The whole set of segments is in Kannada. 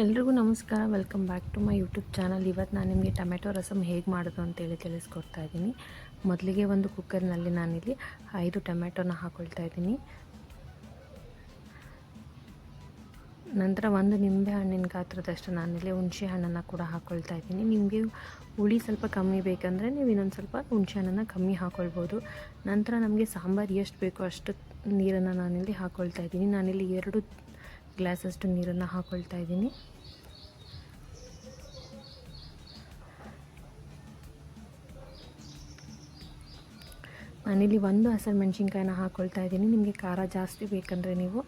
ಎಲ್ರಿಗೂ ನಮಸ್ಕಾರ. Welcome back to my YouTube channel. ಇವತ್ತು ನಾನು ನಿಮಗೆ ಟೊಮೆಟೊ ರಸಮ್ ಹೇಗೆ ಮಾಡೋದು ಅಂತೇಳಿ ತಿಳಿಸ್ಕೊಡ್ತಾ ಇದ್ದೀನಿ. ಮೊದಲಿಗೆ ಒಂದು ಕುಕ್ಕರ್ನಲ್ಲಿ ನಾನಿಲ್ಲಿ 5 ಟೊಮೆಟೊನ ಹಾಕ್ಕೊಳ್ತಾ ಇದ್ದೀನಿ. ನಂತರ ಒಂದು ನಿಂಬೆ ಹಣ್ಣಿನ ಗಾತ್ರದಷ್ಟು ನಾನಿಲ್ಲಿ ಹುಣಸೆ ಹಣ್ಣನ್ನು ಕೂಡ ಹಾಕ್ಕೊಳ್ತಾ ಇದ್ದೀನಿ. ನಿಮಗೆ ಹುಳಿ ಸ್ವಲ್ಪ ಕಮ್ಮಿ ಬೇಕಂದರೆ ನೀವು ಇನ್ನೊಂದು ಸ್ವಲ್ಪ ಹುಣಸೆ ಹಣ್ಣನ್ನು ಕಮ್ಮಿ ಹಾಕ್ಕೊಳ್ಬೋದು. ನಂತರ ನಮಗೆ ಸಾಂಬಾರು ಎಷ್ಟು ಬೇಕೋ ಅಷ್ಟು ನೀರನ್ನು ನಾನಿಲ್ಲಿ ಹಾಕ್ಕೊಳ್ತಾ ಇದ್ದೀನಿ. ನಾನಿಲ್ಲಿ 2 ಗ್ಲಾಸಷ್ಟು ನೀರನ್ನು ಹಾಕ್ಕೊಳ್ತಾ ಇದ್ದೀನಿ. ನಾನಿಲ್ಲಿ 1 ಹಸಿಮೆಣಸಿನ್ಕಾಯಿನ ಹಾಕ್ಕೊಳ್ತಾ ಇದ್ದೀನಿ. ನಿಮಗೆ ಖಾರ ಜಾಸ್ತಿ ಬೇಕಂದರೆ ನೀವು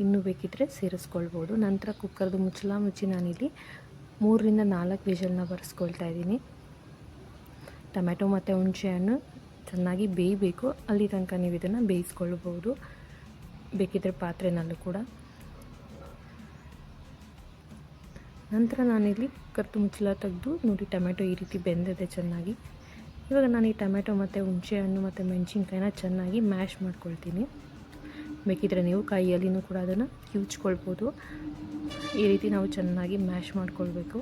ಇನ್ನೂ ಬೇಕಿದ್ದರೆ ಸೇರಿಸ್ಕೊಳ್ಬೋದು. ನಂತರ ಕುಕ್ಕರ್ದು ಮುಚ್ಚಳ ಮುಚ್ಚಿ ನಾನಿಲ್ಲಿ 3 ರಿಂದ 4 ವಿಷಲ್ನ ಬರೆಸ್ಕೊಳ್ತಾ ಇದ್ದೀನಿ. ಟೊಮೆಟೊ ಮತ್ತು ಹುಣಸೆ ಹಣ್ಣು ಚೆನ್ನಾಗಿ ಬೇಯಬೇಕು. ಅಲ್ಲಿ ತನಕ ನೀವು ಇದನ್ನು ಬೇಯಿಸ್ಕೊಳ್ಬೋದು, ಬೇಕಿದ್ದರೆ ಪಾತ್ರೆನಲ್ಲೂ ಕೂಡ. ನಂತರ ನಾನಿಲ್ಲಿ ಕುಕ್ಕರ್ದು ಮುಚ್ಚಳ ತೆಗೆದು ನೋಡಿ, ಟೊಮೆಟೊ ಈ ರೀತಿ ಬೆಂದಿದೆ ಚೆನ್ನಾಗಿ. ಇವಾಗ ನಾನು ಈ ಟೊಮೆಟೊ ಮತ್ತು ಹುಣಸೆ ಹಣ್ಣು ಮತ್ತು ಮೆಣಸಿನ್ಕಾಯಿನ ಚೆನ್ನಾಗಿ ಮ್ಯಾಶ್ ಮಾಡ್ಕೊಳ್ತೀನಿ. ಬೇಕಿದ್ದರೆ ನೀವು ಕೈಯಲ್ಲಿನೂ ಕೂಡ ಅದನ್ನು ಕಿವುಚ್ಕೊಳ್ಬೋದು. ಈ ರೀತಿ ನಾವು ಚೆನ್ನಾಗಿ ಮ್ಯಾಶ್ ಮಾಡ್ಕೊಳ್ಬೇಕು.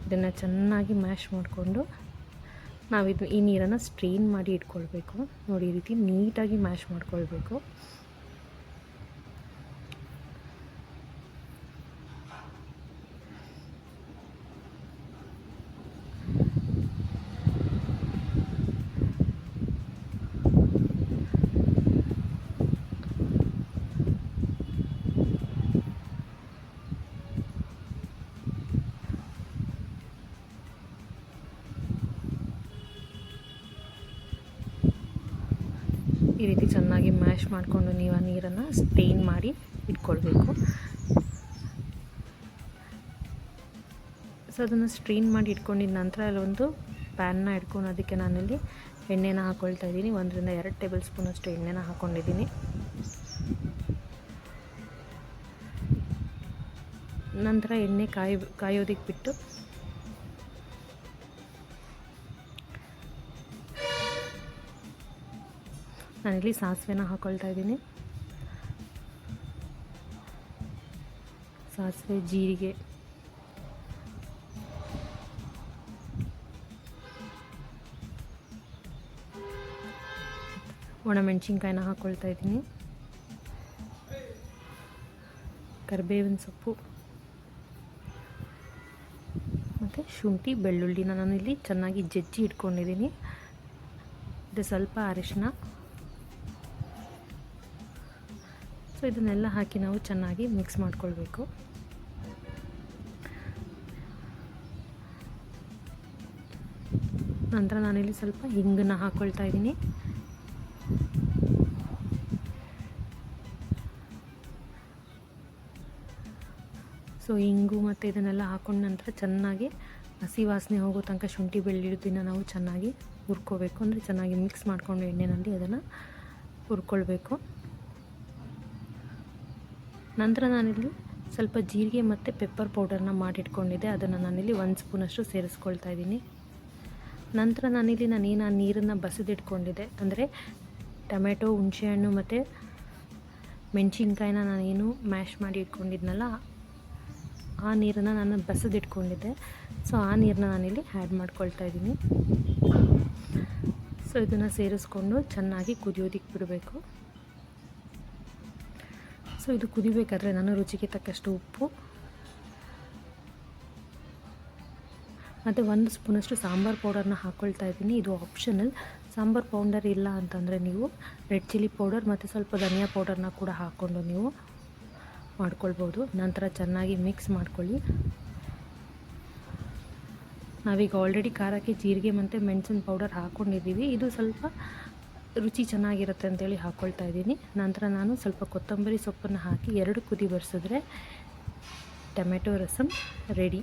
ಇದನ್ನು ಚೆನ್ನಾಗಿ ಮ್ಯಾಶ್ ಮಾಡಿಕೊಂಡು ನಾವು ಈ ನೀರನ್ನು ಸ್ಟ್ರೈನ್ ಮಾಡಿ ಇಟ್ಕೊಳ್ಬೇಕು. ನೋಡಿ, ಈ ರೀತಿ ನೀಟಾಗಿ ಮ್ಯಾಶ್ ಮಾಡ್ಕೊಳ್ಬೇಕು. ಈ ರೀತಿ ಚೆನ್ನಾಗಿ ಮ್ಯಾಶ್ ಮಾಡಿಕೊಂಡು ನೀವು ಆ ನೀರನ್ನು ಸ್ಟ್ರೈನ್ ಮಾಡಿ ಇಟ್ಕೊಳ್ಬೇಕು. ಸೊ ಅದನ್ನು ಸ್ಟ್ರೈನ್ ಮಾಡಿ ಇಟ್ಕೊಂಡಿದ ನಂತರ ಅಲ್ಲೊಂದು ಪ್ಯಾನ್ನ ಇಟ್ಕೊಂಡು ಅದಕ್ಕೆ ನಾನಿಲ್ಲಿ ಎಣ್ಣೆನ ಹಾಕ್ಕೊಳ್ತಾ ಇದ್ದೀನಿ. 1 ರಿಂದ 2 ಟೇಬಲ್ ಸ್ಪೂನಷ್ಟು ಎಣ್ಣೆನ ಹಾಕ್ಕೊಂಡಿದ್ದೀನಿ. ನಂತರ ಎಣ್ಣೆ ಕಾಯೋದಕ್ಕೆ ಬಿಟ್ಟು ನಾನಿಲ್ಲಿ ಸಾಸಿವೆನ ಹಾಕ್ಕೊಳ್ತಾ ಇದ್ದೀನಿ. ಸಾಸಿವೆ, ಜೀರಿಗೆ, ಒಣಮೆಣಸಿನ್ಕಾಯಿನ ಹಾಕ್ಕೊಳ್ತಾ ಇದ್ದೀನಿ. ಕರಿಬೇವಿನ ಸೊಪ್ಪು ಮತ್ತು ಶುಂಠಿ, ಬೆಳ್ಳುಳ್ಳಿನ ನಾನಿಲ್ಲಿ ಚೆನ್ನಾಗಿ ಜಜ್ಜಿ ಇಟ್ಕೊಂಡಿದ್ದೀನಿ. ಇದು ಸ್ವಲ್ಪ ಅರಿಶಿನ. ಸೊ ಇದನ್ನೆಲ್ಲ ಹಾಕಿ ನಾವು ಚೆನ್ನಾಗಿ ಮಿಕ್ಸ್ ಮಾಡ್ಕೊಳ್ಬೇಕು. ನಂತರ ನಾನಿಲ್ಲಿ ಸ್ವಲ್ಪ ಹಿಂಗನ್ನು ಹಾಕ್ಕೊಳ್ತಾ ಇದ್ದೀನಿ. ಸೊ ಹಿಂಗು ಮತ್ತು ಇದನ್ನೆಲ್ಲ ಹಾಕೊಂಡ ನಂತರ ಚೆನ್ನಾಗಿ ಹಸಿ ವಾಸನೆ ಹೋಗೋ ತನಕ ಶುಂಠಿ ಬೆಳ್ಳುಳ್ಳಿನ ನಾವು ಚೆನ್ನಾಗಿ ಹುರ್ಕೋಬೇಕು. ಅಂದರೆ ಚೆನ್ನಾಗಿ ಮಿಕ್ಸ್ ಮಾಡಿಕೊಂಡು ಎಣ್ಣೆಯಲ್ಲಿ ಅದನ್ನು ಹುರ್ಕೊಳ್ಬೇಕು. ನಂತರ ನಾನಿಲ್ಲಿ ಸ್ವಲ್ಪ ಜೀರಿಗೆ ಮತ್ತು ಪೆಪ್ಪರ್ ಪೌಡರ್ನ ಮಾಡಿಟ್ಕೊಂಡಿದ್ದೆ, ಅದನ್ನು ನಾನಿಲ್ಲಿ 1 ಸ್ಪೂನಷ್ಟು ಸೇರಿಸ್ಕೊಳ್ತಾ ಇದ್ದೀನಿ. ನಂತರ ನಾನಿಲ್ಲಿ ನಾನೇನು ನೀರನ್ನು ಬಸಿದಿಟ್ಕೊಂಡಿದ್ದೆ, ಅಂದರೆ ಟೊಮೆಟೊ, ಹುಣಸೆಹಣ್ಣು ಮತ್ತು ಮೆಣಸಿನ್ಕಾಯಿನ ನಾನೇನು ಮ್ಯಾಶ್ ಮಾಡಿ ಇಟ್ಕೊಂಡಿದ್ನಲ್ಲ, ಆ ನೀರನ್ನು ನಾನು ಬಸಿದಿಟ್ಕೊಂಡಿದ್ದೆ. ಸೊ ಆ ನೀರನ್ನ ನಾನಿಲ್ಲಿ ಆ್ಯಡ್ ಮಾಡ್ಕೊಳ್ತಾ ಇದ್ದೀನಿ. ಸೊ ಇದನ್ನು ಸೇರಿಸ್ಕೊಂಡು ಚೆನ್ನಾಗಿ ಕುದಿಯೋದಕ್ಕೆ ಬಿಡಬೇಕು. ಸೊ ಇದು ಕುದಿಬೇಕಾದ್ರೆ ನಾನು ರುಚಿಗೆ ತಕ್ಕಷ್ಟು ಉಪ್ಪು ಮತ್ತು 1 ಸ್ಪೂನಷ್ಟು ಸಾಂಬಾರು ಪೌಡರ್ನ ಹಾಕ್ಕೊಳ್ತಾ ಇದ್ದೀನಿ. ಇದು ಆಪ್ಷನಲ್. ಸಾಂಬಾರು ಪೌಡರ್ ಇಲ್ಲ ಅಂತಂದರೆ ನೀವು ರೆಡ್ ಚಿಲ್ಲಿ ಪೌಡರ್ ಮತ್ತು ಸ್ವಲ್ಪ ಧನಿಯಾ ಪೌಡರ್ನ ಕೂಡ ಹಾಕ್ಕೊಂಡು ನೀವು ಮಾಡ್ಕೊಳ್ಬೋದು. ನಂತರ ಚೆನ್ನಾಗಿ ಮಿಕ್ಸ್ ಮಾಡ್ಕೊಳ್ಳಿ. ನಾವೀಗ ಆಲ್ರೆಡಿ ಖಾರಕ್ಕೆ ಜೀರಿಗೆ ಮತ್ತು ಮೆಣಸಿನ ಪೌಡರ್ ಹಾಕ್ಕೊಂಡಿದ್ದೀವಿ. ಇದು ಸ್ವಲ್ಪ ರುಚಿ ಚೆನ್ನಾಗಿರುತ್ತೆ ಅಂತೇಳಿ ಹಾಕ್ಕೊಳ್ತಾ ಇದ್ದೀನಿ. ನಂತರ ನಾನು ಸ್ವಲ್ಪ ಕೊತ್ತಂಬರಿ ಸೊಪ್ಪನ್ನು ಹಾಕಿ 2 ಕುದಿ ಬರೆಸಿದ್ರೆ ಟೊಮೆಟೊ ರಸಮ್ ರೆಡಿ.